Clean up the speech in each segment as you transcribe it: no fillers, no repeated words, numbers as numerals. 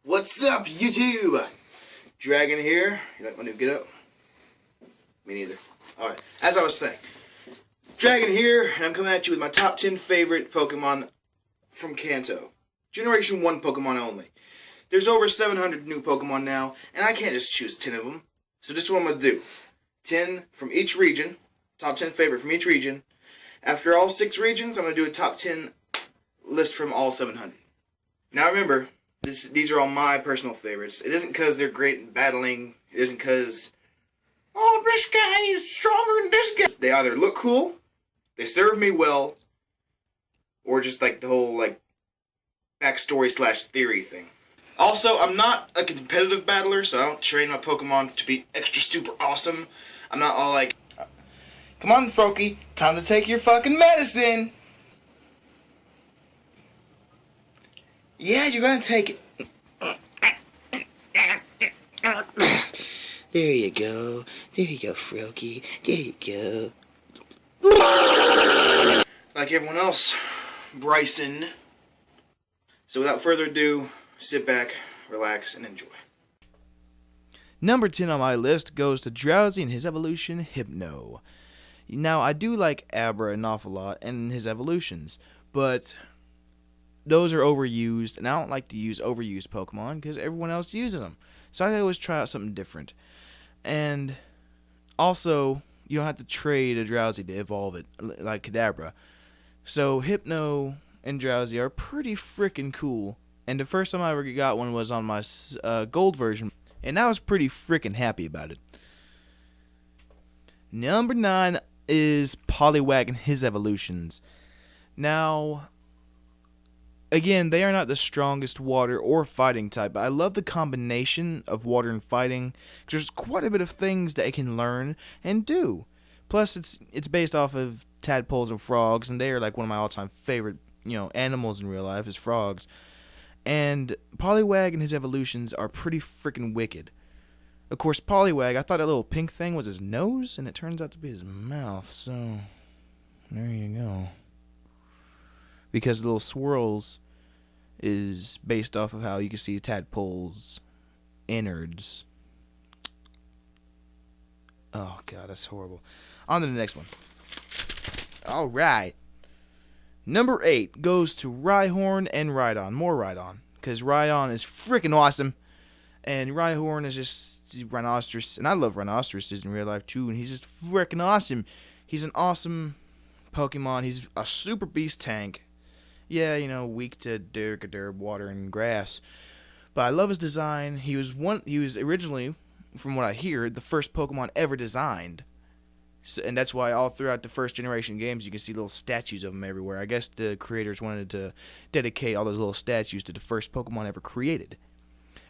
What's up, YouTube? Dragon here. You like my new get up? Me neither. Alright, as I was saying, Dragon here, and I'm coming at you with my top 10 favorite Pokemon from Kanto. Generation 1 Pokemon only. There's over 700 new Pokemon now, and I can't just choose 10 of them. So this is what I'm going to do. 10 from each region. Top 10 favorite from each region. After all 6 regions, I'm going to do a top 10 list from all 700. Now remember, these are all my personal favorites. It isn't because they're great in battling. It isn't because, oh, this guy is stronger than this guy. They either look cool, they serve me well, or just like the whole like backstory / theory thing. Also, I'm not a competitive battler, so I don't train my Pokemon to be extra super awesome. I'm not all like, come on, Froakie, time to take your fucking medicine. Yeah, you're gonna take it. There you go. There you go, Froakie. There you go. Like everyone else, Bryson. So without further ado, sit back, relax, and enjoy. Number 10 on my list goes to Drowsy and his evolution, Hypno. Now, I do like Abra an awful lot and his evolutions, but those are overused, and I don't like to use overused Pokemon because everyone else uses them. So I always try out something different. And also, you don't have to trade a Drowsy to evolve it, like Kadabra. So Hypno and Drowsy are pretty freaking cool. And the first time I ever got one was on my gold version, and I was pretty freaking happy about it. Number 9 is Poliwag and his evolutions. Now, again, they are not the strongest water or fighting type, but I love the combination of water and fighting, because there's quite a bit of things that it can learn and do. Plus, it's based off of tadpoles and frogs, and they are like one of my all-time favorite, animals in real life is frogs. And Poliwag and his evolutions are pretty freaking wicked. Of course, Poliwag, I thought that little pink thing was his nose, and it turns out to be his mouth, so there you go. Because the little swirls is based off of how you can see tadpoles' innards. Oh, God, that's horrible. On to the next one. Alright. Number 8 goes to Rhyhorn and Rhydon. More Rhydon. Because Rhydon is freaking awesome. And Rhyhorn is just Rhinoceros. And I love Rhinoceroses in real life, too. And he's just freaking awesome. He's an awesome Pokemon. He's a super beast tank. Yeah, weak to derp, water, and grass. But I love his design. He was originally, from what I hear, the first Pokemon ever designed. So, and that's why all throughout the first generation games you can see little statues of him everywhere. I guess the creators wanted to dedicate all those little statues to the first Pokemon ever created.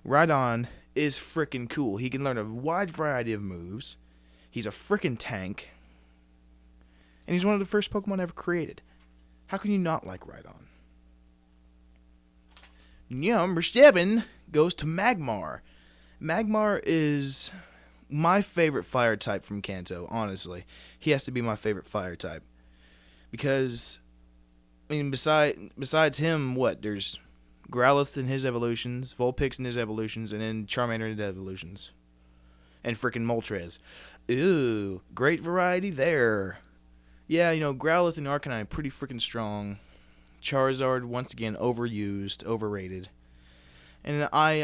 Rhydon is freaking cool. He can learn a wide variety of moves. He's a freaking tank. And he's one of the first Pokemon ever created. How can you not like Rhydon? Number 7 goes to Magmaar. Magmaar is my favorite fire type from Kanto, honestly. He has to be my favorite fire type. Because, besides him, there's Growlithe in his evolutions, Vulpix in his evolutions, and then Charmander in his evolutions. And freaking Moltres. Ooh, great variety there. Yeah, Growlithe and Arcanine pretty freaking strong. Charizard, once again, overused, overrated. And I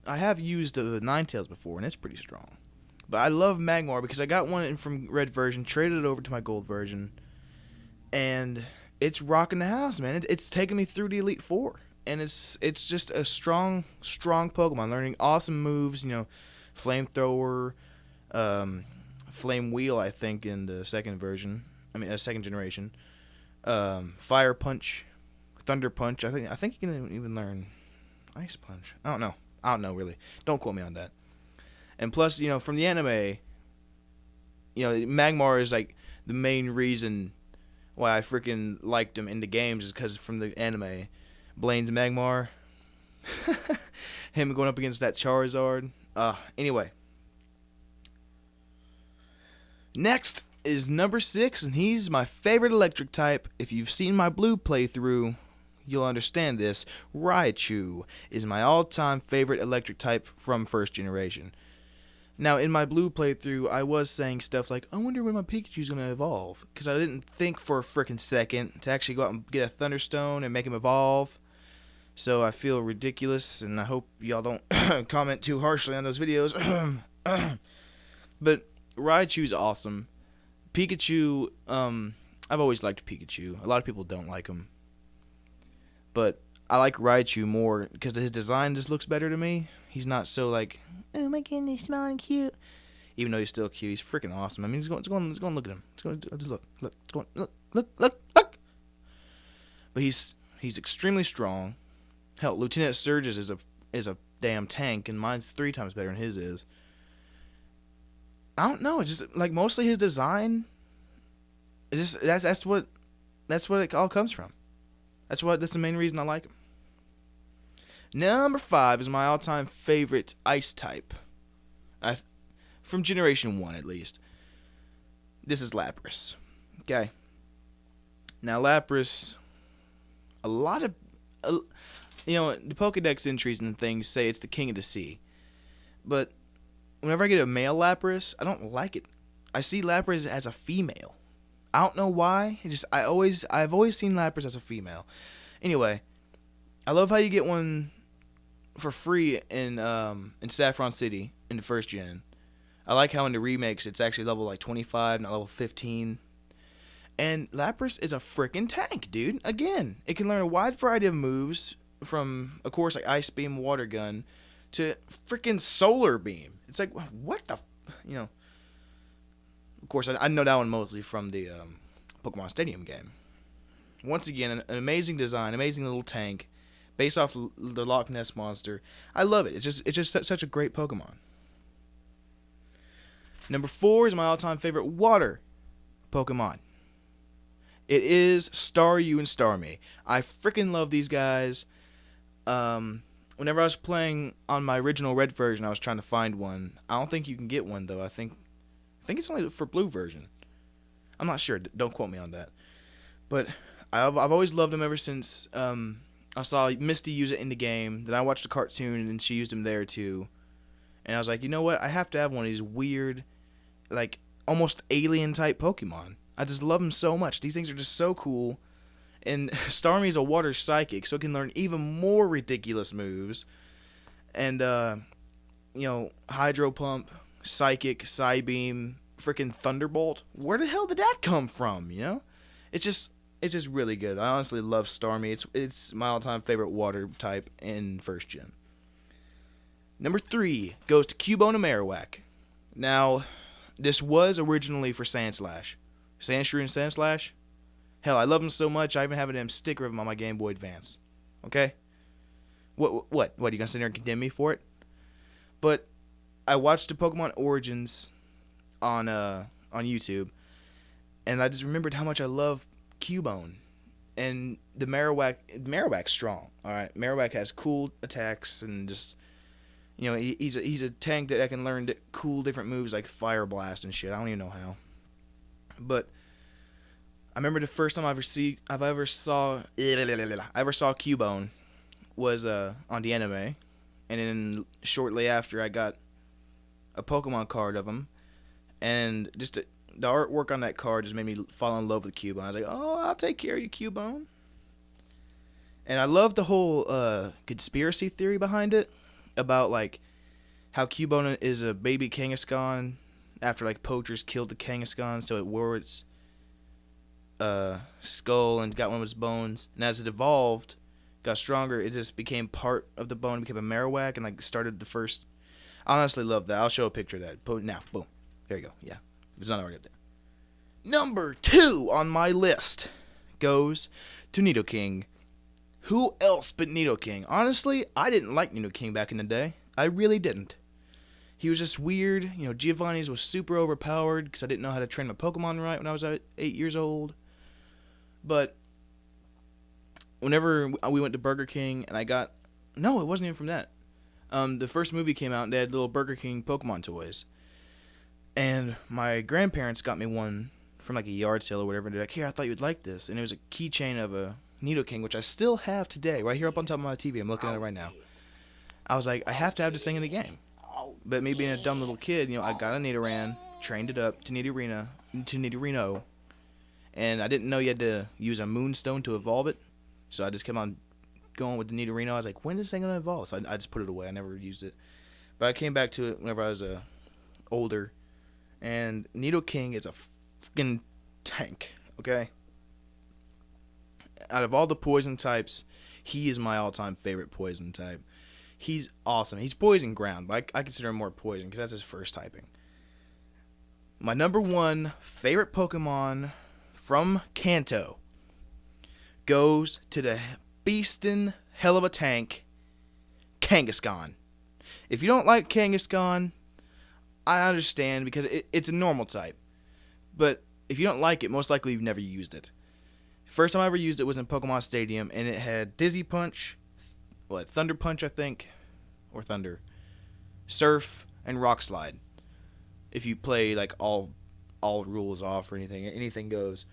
have used the Ninetales before, and it's pretty strong. But I love Magmar because I got one from red version, traded it over to my gold version, and it's rocking the house, man. It's taken me through the Elite Four, and it's just a strong Pokemon, learning awesome moves. Flamethrower, Flame Wheel, I think, in the second version. Second generation. Fire Punch, Thunder Punch. I think you can even learn Ice Punch. I don't know really. Don't quote me on that. And plus, from the anime, Magmar is like the main reason why I freaking liked him in the games is because from the anime, Blaine's Magmar, him going up against that Charizard. Anyway, next is number 6, and he's my favorite electric type. If you've seen my blue playthrough, you'll understand this. Raichu is my all-time favorite electric type from first generation. Now, in my blue playthrough, I was saying stuff like, I wonder when my Pikachu's going to evolve. Because I didn't think for a frickin' second to actually go out and get a Thunderstone and make him evolve. So I feel ridiculous, and I hope y'all don't comment too harshly on those videos. But Raichu's awesome. Pikachu, I've always liked Pikachu. A lot of people don't like him. But I like Raichu more because his design just looks better to me. He's not so like, oh my goodness, smiling cute. Even though he's still cute, he's freaking awesome. I mean, let's go and look at him. Just look. But he's extremely strong. Hell, Lieutenant Surge's is a damn tank, and mine's 3 times better than his is. I don't know. It's just like mostly his design. It's just that's what it all comes from. That's the main reason I like him. Number 5 is my all-time favorite ice type. From Generation 1, at least. This is Lapras. Okay. Now, Lapras, a lot of, the Pokedex entries and things say it's the king of the sea. But whenever I get a male Lapras, I don't like it. I see Lapras as a female. I don't know why. I've always seen Lapras as a female. Anyway, I love how you get one for free in Saffron City in the first gen. I like how in the remakes it's actually level like 25, not level 15. And Lapras is a freaking tank, dude. Again, it can learn a wide variety of moves from, of course, like Ice Beam, Water Gun, to freaking Solar Beam. It's like, what the, Of course, I know that one mostly from the Pokemon Stadium game. Once again, an amazing design, amazing little tank, based off the Loch Ness Monster. I love it. It's just such a great Pokemon. Number 4 is my all-time favorite water Pokemon. It is Staryu and Starmie. I freaking love these guys. Whenever I was playing on my original red version, I was trying to find one. I don't think you can get one, though. I think it's only for blue version. I'm not sure. Don't quote me on that. But I've always loved them ever since I saw Misty use it in the game. Then I watched a cartoon, and she used them there, too. And I was like, you know what? I have to have one of these weird, like, almost alien-type Pokemon. I just love them so much. These things are just so cool. And Starmie is a water psychic, so it can learn even more ridiculous moves. And, Hydro Pump, Psychic, Psybeam, freaking Thunderbolt. Where the hell did that come from, It's just really good. I honestly love Starmie. It's my all-time favorite water type in first gen. Number 3 goes to Cubone and Marowak. Now, this was originally for Sandslash. Sandshrew and Sandslash. Hell, I love them so much, I even have a damn sticker of them on my Game Boy Advance. Okay? What? Are you gonna sit there and condemn me for it? But I watched the Pokemon Origins on YouTube, and I just remembered how much I love Cubone. And the Marowak's strong. Alright, Marowak has cool attacks and just, he's a tank that can learn cool different moves like Fire Blast and shit. I don't even know how. But I remember the first time I ever saw Cubone was on the anime, and then shortly after I got a Pokemon card of him, and just the artwork on that card just made me fall in love with Cubone. I was like, oh, I'll take care of you, Cubone. And I love the whole conspiracy theory behind it about like how Cubone is a baby Kangaskhan after like poachers killed the Kangaskhan, so it wore its skull and got one of its bones, and as it evolved, got stronger, it just became part of the bone, became a Marowak, and like started the first. I honestly love that. I'll show a picture of that. Now, boom, there you go. Yeah, it's not already up there. Number 2 on my list goes to Nidoking. Who else but Nidoking? Honestly, I didn't like Nidoking back in the day. I really didn't. He was just weird. Giovanni's was super overpowered because I didn't know how to train my Pokemon right when I was 8 years old. But whenever we went to Burger King and no, it wasn't even from that. The first movie came out and they had little Burger King Pokemon toys. And my grandparents got me one from like a yard sale or whatever. And they're like, here, I thought you'd like this. And it was a keychain of a Nidoking, which I still have today, right here up on top of my TV. I'm looking at it right now. I was like, I have to have this thing in the game. But me being a dumb little kid, I got a Nidoran, trained it up to Nidorino, and I didn't know you had to use a Moonstone to evolve it. So I just kept on going with the Nidorino. I was like, when is this thing going to evolve? So I just put it away. I never used it. But I came back to it whenever I was older. And Nidoking is a fucking tank, okay? Out of all the poison types, he is my all-time favorite poison type. He's awesome. He's poison ground, but I consider him more poison because that's his first typing. My number one favorite Pokemon from Kanto goes to the beastin' hell of a tank, Kangaskhan. If you don't like Kangaskhan, I understand because it's a normal type. But if you don't like it, most likely you've never used it. First time I ever used it was in Pokemon Stadium, and it had Dizzy Punch, Thunder Punch, I think, or Thunder, Surf, and Rock Slide. If you play like all rules off or anything goes.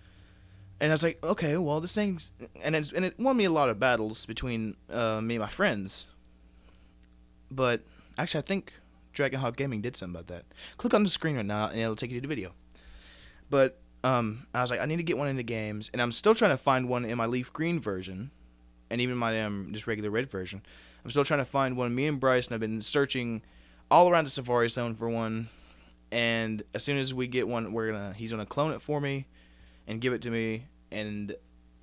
And I was like, okay, well this thing's and it won me a lot of battles between me and my friends. But actually, I think Dragon Hawk Gaming did something about that. Click on the screen right now, and it'll take you to the video. But I was like, I need to get one in the games, and I'm still trying to find one in my Leaf Green version, and even my just regular red version. I'm still trying to find one. Me and Bryson have been searching all around the Safari Zone for one, and as soon as we get one, he's gonna clone it for me, and give it to me, and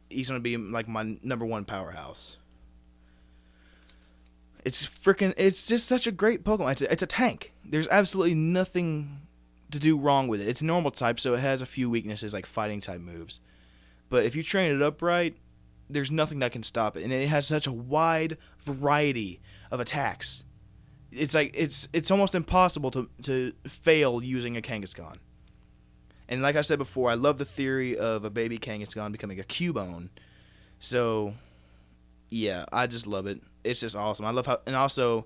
he's gonna be like my number one powerhouse. It's just such a great Pokemon. It's a tank. There's absolutely nothing to do wrong with it. It's a normal type, so it has a few weaknesses like fighting type moves. But if you train it up right, there's nothing that can stop it. And it has such a wide variety of attacks. It's like it's almost impossible to fail using a Kangaskhan. And like I said before, I love the theory of a baby Kangaskhan becoming a Cubone. So yeah, I just love it. It's just awesome. I love how, and also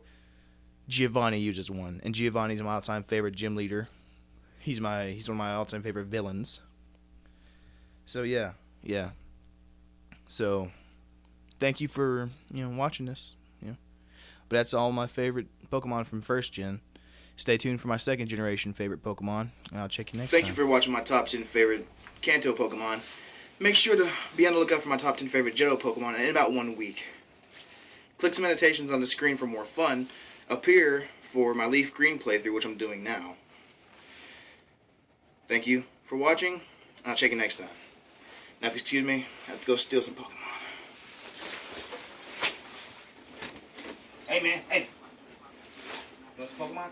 Giovanni uses one, and Giovanni's my all-time favorite gym leader. He's one of my all-time favorite villains. So yeah. So thank you for watching this. But that's all my favorite Pokemon from first gen. Stay tuned for my second generation favorite Pokemon, and I'll check you next time. Thank you for watching my top 10 favorite Kanto Pokemon. Make sure to be on the lookout for my top 10 favorite Johto Pokemon in about 1 week. Click some annotations on the screen for more fun. Up here for my Leaf Green playthrough, which I'm doing now. Thank you for watching. I'll check you next time. Now, if you excuse me, I have to go steal some Pokemon. Hey, man. Hey. You want some Pokemon?